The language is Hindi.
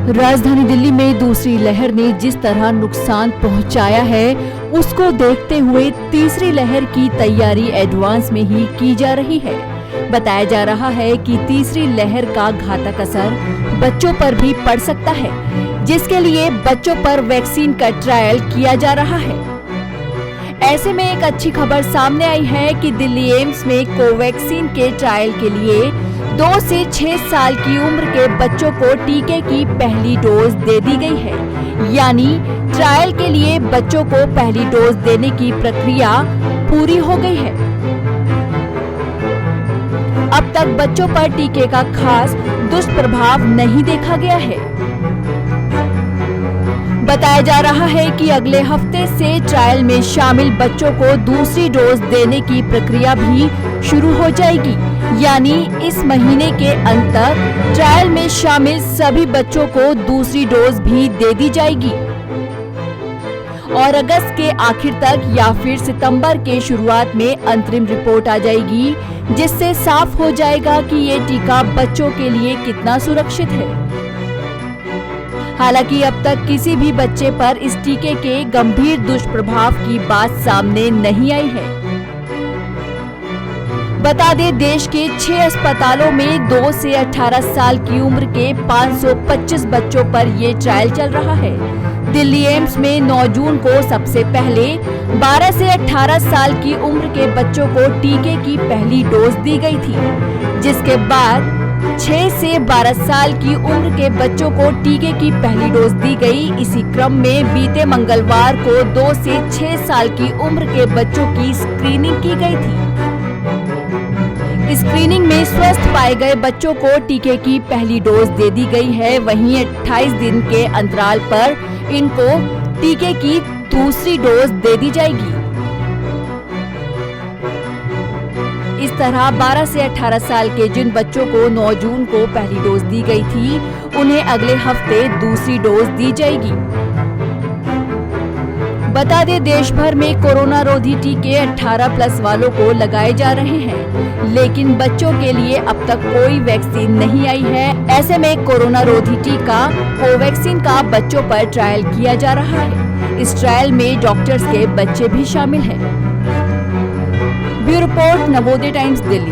राजधानी दिल्ली में दूसरी लहर ने जिस तरह नुकसान पहुंचाया है, उसको देखते हुए तीसरी लहर की तैयारी एडवांस में ही की जा रही है। बताया जा रहा है कि तीसरी लहर का घातक असर बच्चों पर भी पड़ सकता है, जिसके लिए बच्चों पर वैक्सीन का ट्रायल किया जा रहा है। ऐसे में एक अच्छी खबर सामने आई है कि दिल्ली एम्स में कोवैक्सीन के ट्रायल के लिए 2 से 6 साल की उम्र के बच्चों को टीके की पहली डोज दे दी गई है। यानी ट्रायल के लिए बच्चों को पहली डोज देने की प्रक्रिया पूरी हो गई है। अब तक बच्चों पर टीके का खास दुष्प्रभाव नहीं देखा गया है। बताया जा रहा है कि अगले हफ्ते से ट्रायल में शामिल बच्चों को दूसरी डोज देने की प्रक्रिया भी शुरू हो जाएगी। यानी इस महीने के अंत तक ट्रायल में शामिल सभी बच्चों को दूसरी डोज भी दे दी जाएगी और अगस्त के आखिर तक या फिर सितंबर के शुरुआत में अंतरिम रिपोर्ट आ जाएगी, जिससे साफ हो जाएगा कि ये टीका बच्चों के लिए कितना सुरक्षित है। हालांकि अब तक किसी भी बच्चे पर इस टीके के गंभीर दुष्प्रभाव की बात सामने नहीं आई है। बता दें, देश के 6 अस्पतालों में 2 से 18 साल की उम्र के 525 बच्चों पर ये ट्रायल चल रहा है। दिल्ली एम्स में 9 जून को सबसे पहले 12 से 18 साल की उम्र के बच्चों को टीके की पहली डोज दी गई थी, जिसके बाद 6 से 12 साल की उम्र के बच्चों को टीके की पहली डोज दी गई। इसी क्रम में बीते मंगलवार को 2 से 6 साल की उम्र के बच्चों की स्क्रीनिंग की गई थी। स्क्रीनिंग में स्वस्थ पाए गए बच्चों को टीके की पहली डोज दे दी गई है। वहीं 28 दिन के अंतराल पर इनको टीके की दूसरी डोज दे दी जाएगी। इस तरह 12 से 18 साल के जिन बच्चों को 9 जून को पहली डोज दी गई थी, उन्हें अगले हफ्ते दूसरी डोज दी जाएगी। बता दें, देश भर में कोरोना रोधी टीके 18+ वालों को लगाए जा रहे हैं, लेकिन बच्चों के लिए अब तक कोई वैक्सीन नहीं आई है। ऐसे में कोरोना रोधी टीका कोवैक्सीन का बच्चों पर ट्रायल किया जा रहा है। इस ट्रायल में डॉक्टर्स के बच्चे भी शामिल हैं। Bureau report, Navodaya times, Delhi.